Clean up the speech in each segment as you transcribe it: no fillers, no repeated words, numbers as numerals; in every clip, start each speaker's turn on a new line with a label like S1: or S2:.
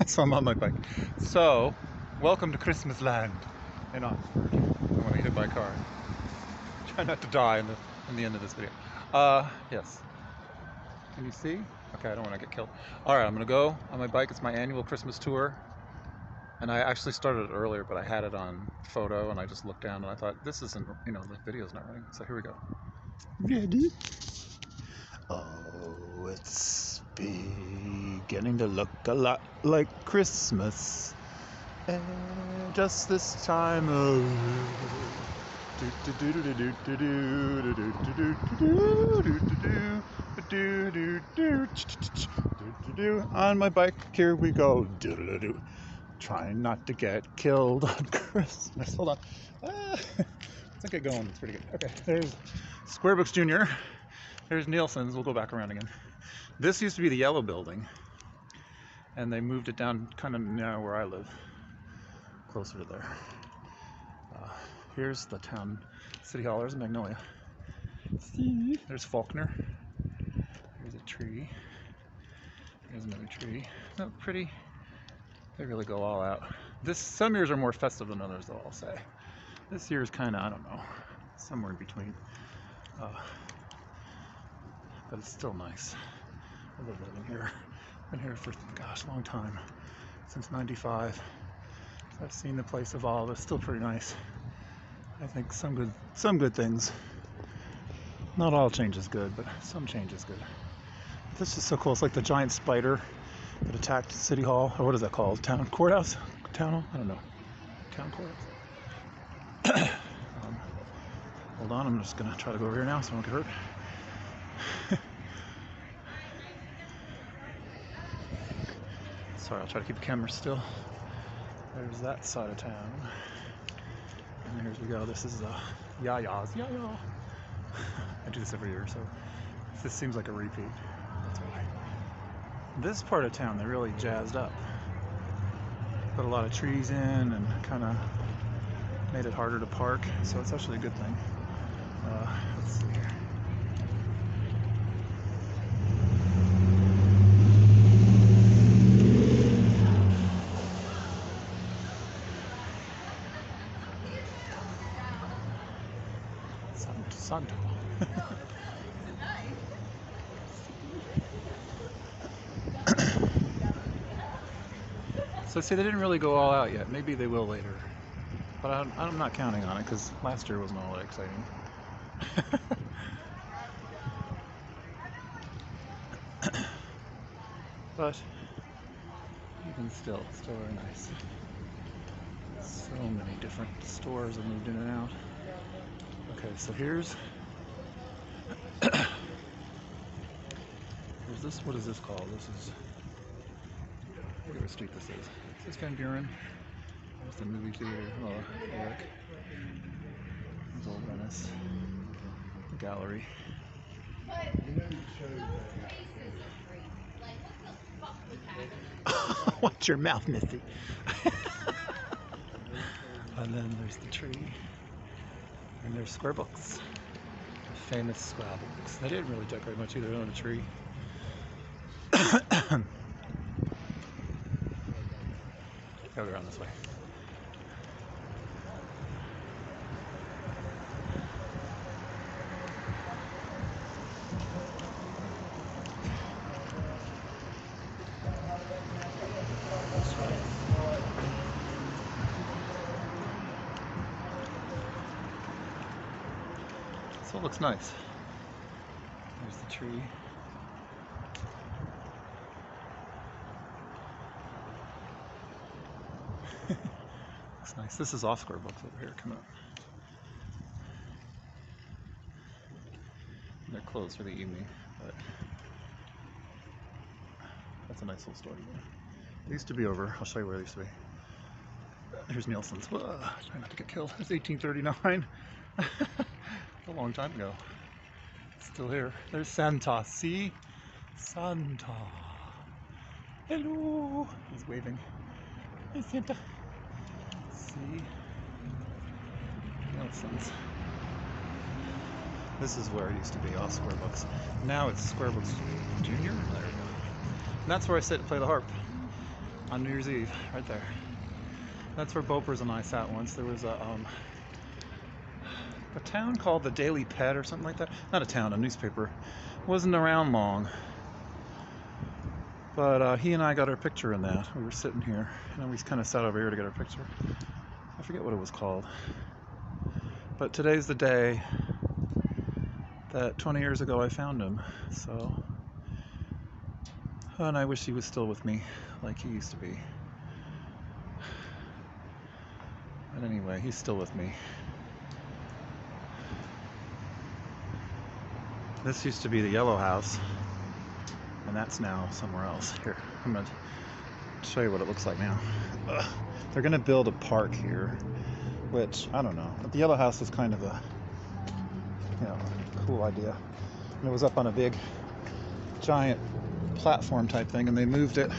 S1: So I'm on my bike. So, welcome to Christmas land in Oxford. I want to hit by car. Try not to die in the end of this video. Yes. Can you see? Okay, I don't want to get killed. All right, I'm gonna go on my bike. It's my annual Christmas tour, and I actually started it earlier, but I had it on photo, and I just looked down and I thought this isn't, the video's not running. So here we go. Ready? Oh, it's beginning to look a lot like Christmas. And just this time of on my bike, here we go. Trying not to get killed on Christmas. Hold on. Let's get going. It's pretty good. Okay, there's Square Books Jr. There's Nielsen's. We'll go back around again. This used to be the yellow building, and they moved it down kind of now where I live, closer to there. Here's the town city hall. There's Magnolia. See? There's Faulkner. There's a tree. There's another tree. Oh, pretty. They really go all out. Some years are more festive than others, though, I'll say. This year is kind of, I don't know, somewhere in between. But it's still nice. I love living here. Been here for, gosh, a long time. Since '95. So I've seen the place evolve. It's still pretty nice. I think some good things. Not all change is good, but some change is good. This is so cool. It's like the giant spider that attacked City Hall, or what is that called? Town courthouse? Town hall? I don't know. Town courthouse. Hold on, I'm just gonna try to go over here now so I don't get hurt. Sorry, I'll try to keep the camera still. There's that side of town. And here we go. This is Yaya's. Yaya. I do this every year, so this seems like a repeat. That's why. This part of town, they really jazzed up. Put a lot of trees in and kind of made it harder to park, so it's actually a good thing. Let's see here. Santo. So see, they didn't really go all out yet. Maybe they will later. But I'm not counting on it because last year wasn't all that exciting. But even still very nice. So many different stores have moved in and out. Okay, so here's this. What is this called? This is, I forget what street this is. Is this Van Buren? There's the movie theater. Oh, look. There's Old Venice. The gallery. Watch your mouth, Missy. And then there's the tree. And there's Square Books. The famous Square Books. They didn't really decorate much either on the tree. Go around this way. So it looks nice. There's the tree. Looks nice. This is off Square Books over here. Come on. They're closed for the evening, but that's a nice little store. It used to be over. I'll show you where it used to be. Here's Nielsen's. Whoa, try not to get killed. It's 1839. A long time ago. It's still here. There's Santa. See? Santa. Hello. He's waving. Hey, Santa. See? Nielsen's. This is where it used to be, all Square Books. Now it's Square Books Junior. There we go. And that's where I sit and play the harp. on New Year's Eve, right there. That's where Bopers and I sat once. There was a town called the Daily Pet or something like that. Not a town, a newspaper. Wasn't around long. But he and I got our picture in that. We were sitting here, and then we kind of sat over here to get our picture. I forget what it was called. But today's the day that 20 years ago I found him. So, and I wish he was still with me like he used to be. But anyway, he's still with me. This used to be the yellow house, and that's now somewhere else. Here, I'm going to show you what it looks like now. They're going to build a park here, which, I don't know. But the yellow house is kind of a, cool idea. And it was up on a big, giant platform type thing, and they moved it.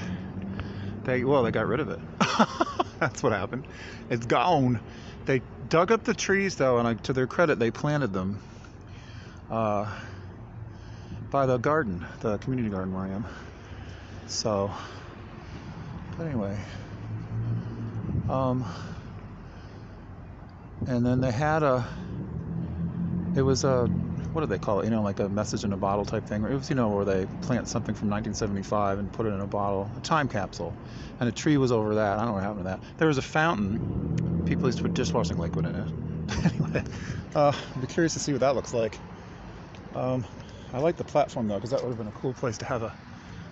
S1: They got rid of it. That's what happened. It's gone. They dug up the trees, though, and to their credit, they planted them by the garden, the community garden where I am. So, but anyway, and then they had it was a, what do they call it? Like a message in a bottle type thing. It was, where they plant something from 1975 and put it in a bottle, a time capsule, and a tree was over that. I don't know what happened to that. There was a fountain. People used to put dishwashing liquid in it. Anyway, I'd be curious to see what that looks like. I like the platform though, because that would have been a cool place to have a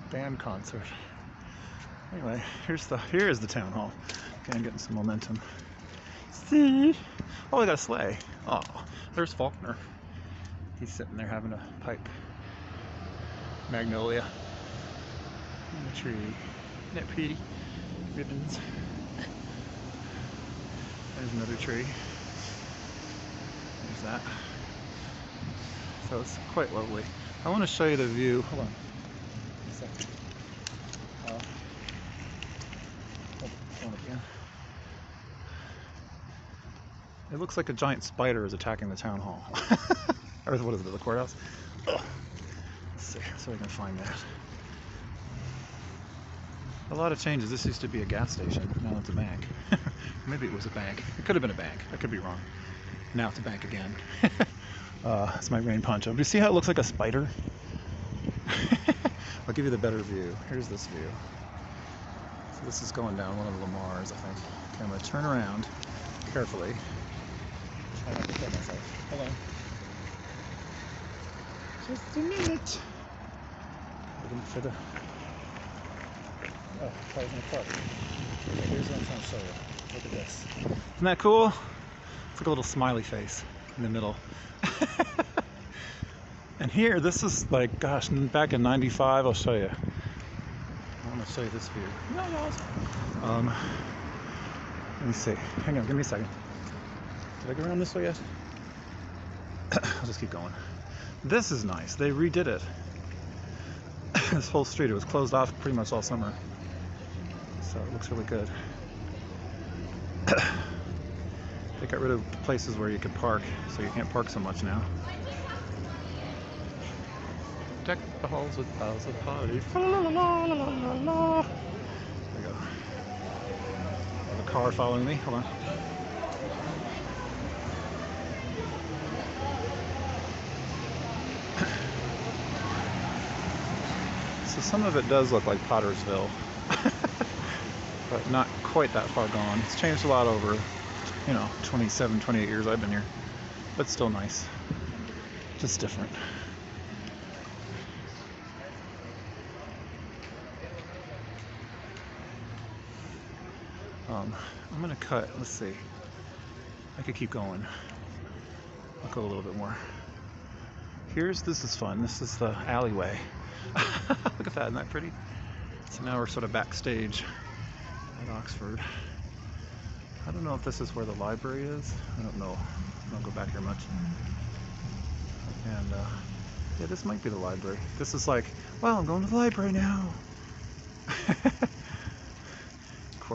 S1: band concert. Anyway, here is the town hall. Okay, I'm getting some momentum. See? Oh, I got a sleigh. Oh, there's Faulkner. He's sitting there having a pipe. Magnolia in the tree. Isn't that pretty? Ribbons. There's another tree. There's that. So it's quite lovely. I want to show you the view. Hold on. A second. Hold on again. It looks like a giant spider is attacking the town hall. Or what is it, the courthouse? Ugh. Let's see we can find that. A lot of changes. This used to be a gas station. Now it's a bank. Maybe it was a bank. It could have been a bank. I could be wrong. Now it's a bank again. That's my rain poncho. Do you see how it looks like a spider? I'll give you the better view. Here's this view. So this is going down one of the Lamars, I think. Okay, I'm going to turn around carefully. Try not to kill myself. Hold on. Just a minute. Looking for the... Oh, cars in the park. Okay, here's what I'm trying to show you. Look at this. Isn't that cool? It's like a little smiley face in the middle. And here, this is like, gosh, back in '95, I'll show you. I want to show you this view. Let me see. Hang on, give me a second. Did I go around this way yet? I'll just keep going. This is nice. They redid it. This whole street, it was closed off pretty much all summer. So it looks really good. They got rid of places where you could park, so you can't park so much now. Deck the halls with boughs of holly. La la la la la la la. There we go. I have a car following me. Hold on. So some of it does look like Pottersville, but not quite that far gone. It's changed a lot over, 27, 28 years I've been here, but still nice. Just different. I'm gonna cut, let's see. I could keep going. I'll go a little bit more. This is fun. This is the alleyway. Look at that, isn't that pretty? So now we're sort of backstage at Oxford. I don't know if this is where the library is. I don't know. I don't go back here much. And yeah, this might be the library. This is like, well, I'm going to the library now. Of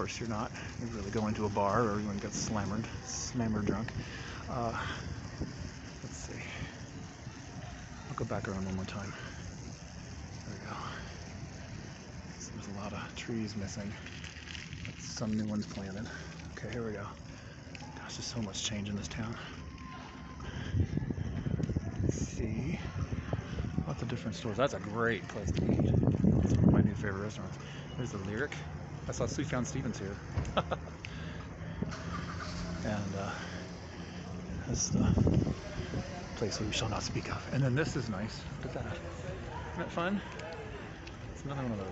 S1: course you're not. You're really going to a bar or you want to get slammered drunk. Let's see. I'll go back around one more time. There we go. So there's a lot of trees missing. some new ones planted. Okay, here we go. Gosh, there's so much change in this town. Let's see. Lots of different stores. That's a great place to eat. It's one of my new favorite restaurants. There's the Lyric. I saw Sufjan Stevens here. And this is the place we shall not speak of. And then this is nice. Look at that. Isn't that fun? It's another one of those.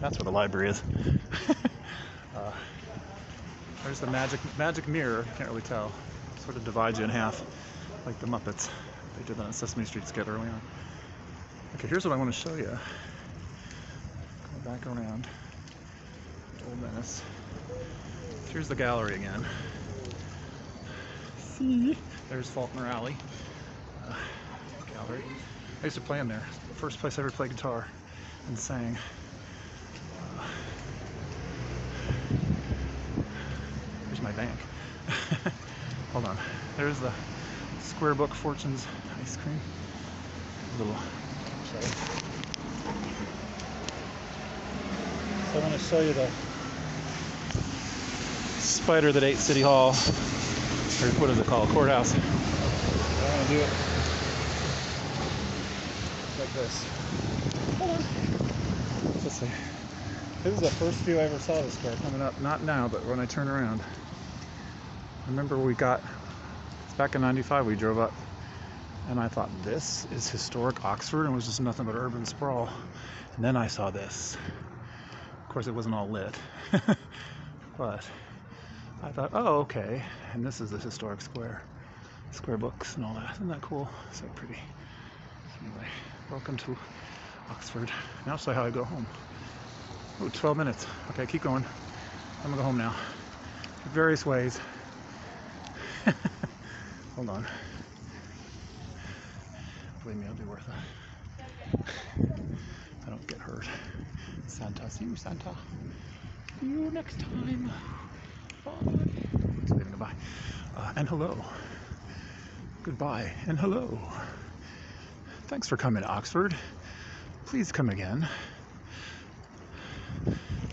S1: That's where the library is. There's the magic mirror. Can't really tell. Sort of divides you in half, like the Muppets. They did that on Sesame Street skit early on. Okay, here's what I want to show you. Go back around. Old Venice. Here's the gallery again. See? There's Faulkner Alley. Gallery. I used to play in there. First place I ever played guitar and sang. Here's my bank. Hold on. There's the Square Book Fortunes ice cream. Little. So I want to show you the spider that ate City Hall, or what is it called? Courthouse. I want to do it like this. Hold on. Let's see. This is the first view I ever saw of the square coming up. Not now, but when I turn around. I remember it's back in '95 we drove up, and I thought this is historic Oxford, and it was just nothing but urban sprawl. And then I saw this. Of course, it wasn't all lit, but I thought, oh, okay. And this is the historic square books and all that. Isn't that cool? So pretty. Anyway, welcome to Oxford. Now I'll show you how I go home. Oh, 12 minutes. Okay, keep going. I'm gonna go home now. Various ways. Hold on. Believe me, it'll be worth it. If I don't get hurt. Santa, see you, Santa. See you next time. Bye. It's waving goodbye. And hello. Goodbye and hello. Thanks for coming to Oxford. Please come again.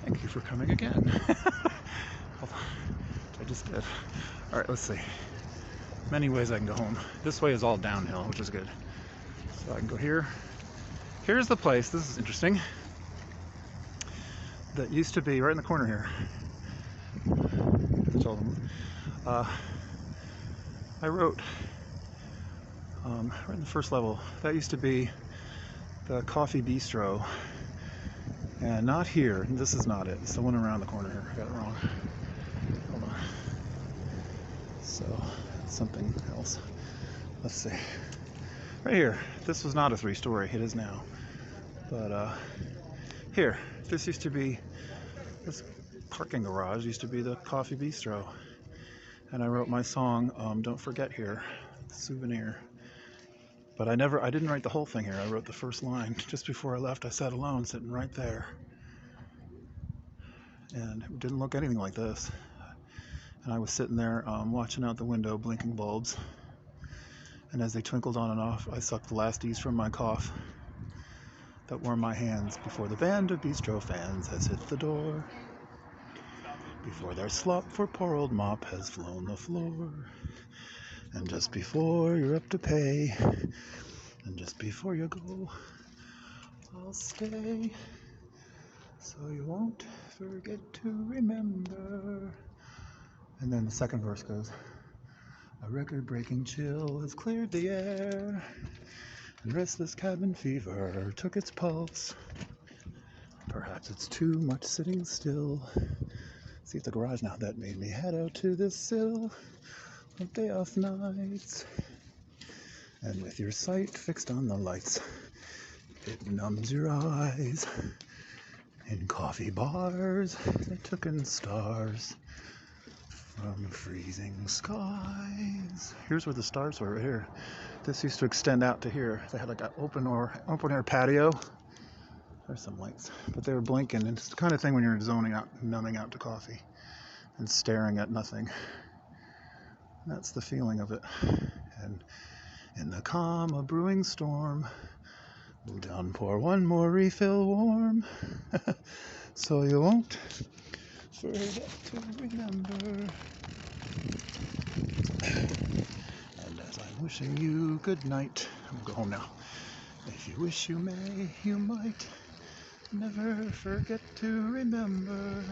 S1: Thank you for coming again. Hold on. I just did. All right, let's see. Many ways I can go home. This way is all downhill, which is good. So I can go here. Here's the place. This is interesting. That used to be right in the corner here. I told them. I wrote right in the first level. That used to be the coffee bistro. And not here. This is not it. It's the one around the corner here. I got it wrong. Hold on. So, it's something else. Let's see. Right here. This was not a 3-story. It is now. But, here. This used to be, this parking garage used to be the coffee bistro. And I wrote my song, Don't Forget Here, Souvenir. But I didn't write the whole thing here. I wrote the first line. Just before I left, I sat alone, sitting right there. And it didn't look anything like this. And I was sitting there watching out the window, blinking bulbs. And as they twinkled on and off, I sucked the last ease from my cough that warmed my hands before the band of bistro fans has hit the door. Before their slop for poor old mop has flown the floor. And just before you're up to pay, and just before you go, I'll stay, so you won't forget to remember. And then the second verse goes, a record-breaking chill has cleared the air, and restless cabin fever took its pulse. Perhaps it's too much sitting still. See, it's a garage now. That made me head out to this sill of day off nights, and with your sight fixed on the lights, it numbs your eyes. In coffee bars they took in stars from freezing skies. Here's where the stars were, right here. This used to extend out to here. They had like an open air patio. There's some lights, but they were blinking. And it's the kind of thing when you're zoning out, numbing out to coffee and staring at nothing. That's the feeling of it. And in the calm of brewing storm, we'll downpour one more refill warm, so you won't forget to remember. And as I'm wishing you good night, I'm gonna go home now. If you wish you may, you might never forget to remember.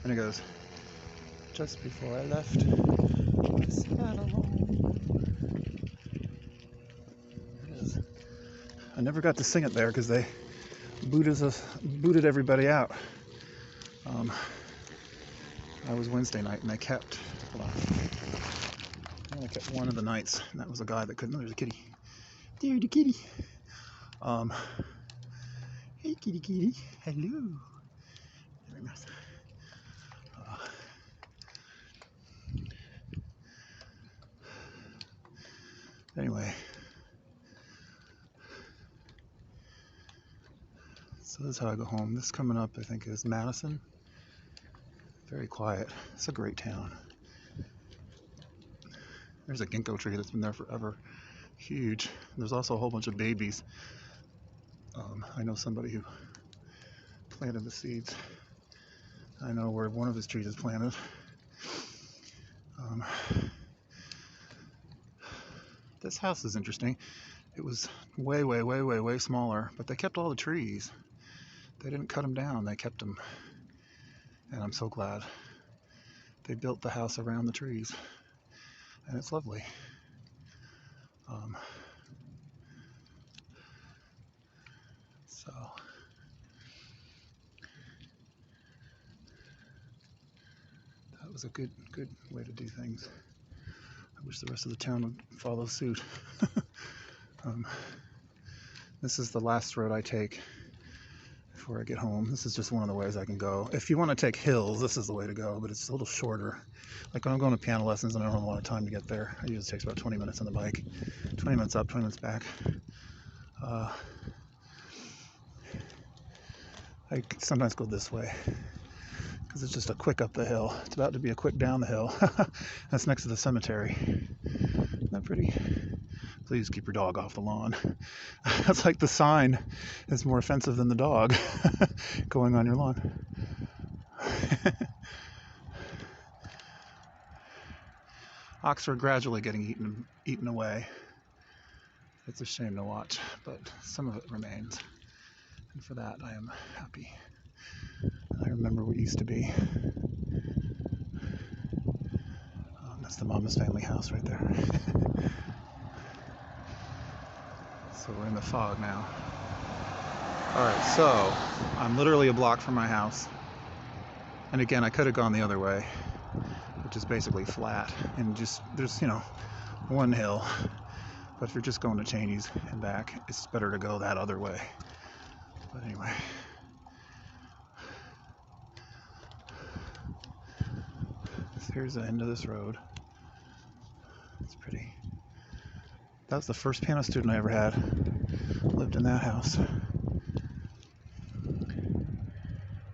S1: And it goes, just before I left, I sat alone. It is. I never got to sing it there because they booted everybody out. I was Wednesday night and they kept, I only kept one of the nights, and that was a guy that couldn't. Oh, there's a kitty. There's the kitty. Hey, kitty, kitty. Hello. Very nice. Anyway, so this is how I go home. This coming up, I think, is Madison. Very quiet. It's a great town. There's a ginkgo tree that's been there forever. Huge. There's also a whole bunch of babies. I know somebody who planted the seeds. I know where one of his trees is planted. This house is interesting. It was way smaller, but they kept all the trees. They didn't cut them down, they kept them. And I'm so glad. They built the house around the trees. And it's lovely. So that was a good way to do things. I wish the rest of the town would follow suit. This is the last road I take before I get home. This is just one of the ways I can go. If you want to take hills, this is the way to go, but it's a little shorter. Like when I'm going to piano lessons and I don't have a lot of time to get there, it usually takes about 20 minutes on the bike. 20 minutes up, 20 minutes back. I sometimes go this way because it's just a quick up the hill. It's about to be a quick down the hill. That's next to the cemetery. Isn't that pretty? Please keep your dog off the lawn. That's like the sign is more offensive than the dog going on your lawn. Oxford gradually getting eaten away. It's a shame to watch, but some of it remains. And for that, I am happy. I remember what used to be. That's the Mama's family house right there. So we're in the fog now. Alright, so I'm literally a block from my house. And again, I could have gone the other way, which is basically flat. And just, there's, one hill. But if you're just going to Cheney's and back, it's better to go that other way. But anyway. So here's the end of this road. It's pretty. That was the first piano student I ever had. Lived in that house.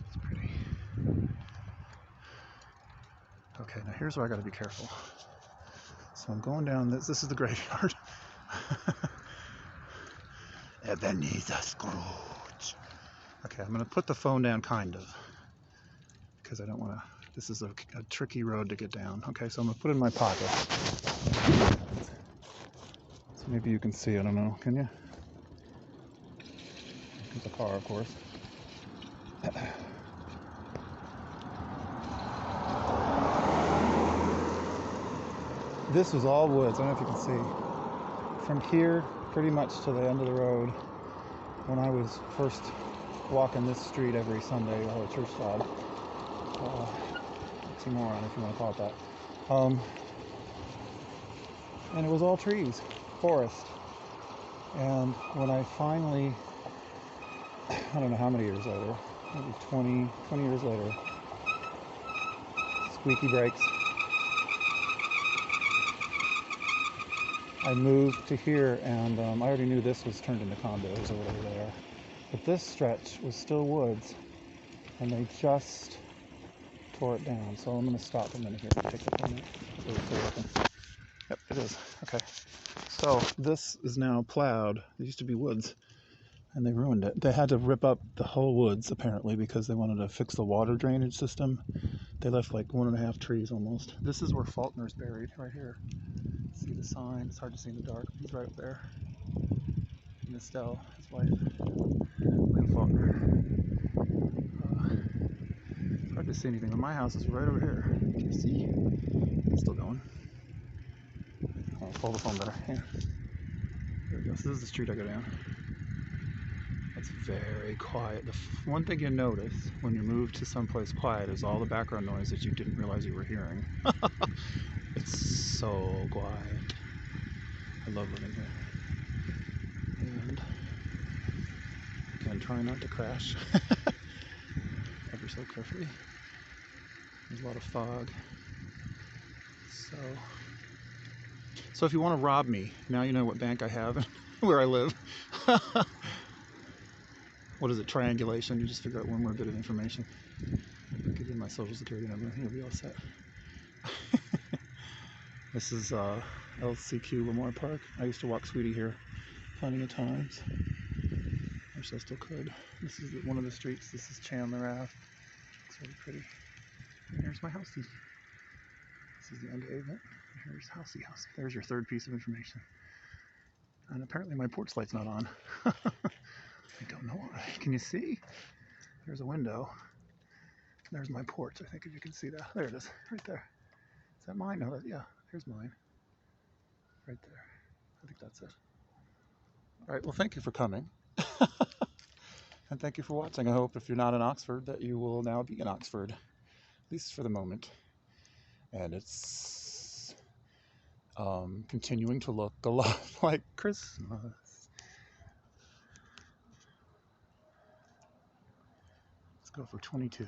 S1: It's pretty. Okay, now here's where I gotta be careful. So I'm going down this. This is the graveyard. Ebenezer Scrooge. Okay, I'm gonna put the phone down kind of. Because I don't wanna, this is a tricky road to get down. Okay, so I'm gonna put it in my pocket. So maybe you can see, I don't know, can you? There's a car, of course. This was all woods, I don't know if you can see. From here, pretty much to the end of the road, when I was first walking this street every Sunday, or a church job. Oxymoron, if you want to call it that. And it was all trees, forest. And when I finally, I don't know how many years later, maybe 20 years later, squeaky brakes, I moved to here, and I already knew this was turned into condos or whatever they are. But this stretch was still woods, and they just tore it down. So I'm going to stop a minute here and take the phone out. Yep, it is. Okay. So this is now plowed. There used to be woods. and they ruined it. They had to rip up the whole woods apparently because they wanted to fix the water drainage system. They left like 1.5 trees almost. This is where Faulkner's buried, right here. See the sign? It's hard to see in the dark. He's right up there. And Estelle, his wife, William Faulkner. It's hard to see anything, but my house is right over here. Can you see? It's still going. I'll hold the phone better. Yeah. There we go. So this is the street I go down. It's very quiet. The one thing you notice when you move to someplace quiet is all the background noise that you didn't realize you were hearing. It's so quiet. I love living here. And again, try not to crash. Ever so carefully. There's a lot of fog. So if you want to rob me, now you know what bank I have and where I live. What is it, triangulation? You just figure out one more bit of information. I'll give you my social security number. You'll be all set. This is LCQ Lamar Park. I used to walk Sweetie here plenty of times. I wish I still could. This is one of the streets. This is Chandler Ave. It's really pretty. And here's my housey. This is the end of Avent. Here's housey. There's your third piece of information. And apparently my porch light's not on. I don't know why. Can you see? There's a window. There's my porch. I think if you can see that. There it is. Right there. Is that mine? No, yeah. Here's mine. Right there. I think that's it. All right. Well, thank you for coming. And thank you for watching. I hope if you're not in Oxford that you will now be in Oxford. At least for the moment. And it's continuing to look a lot like Christmas. Let's go for 22.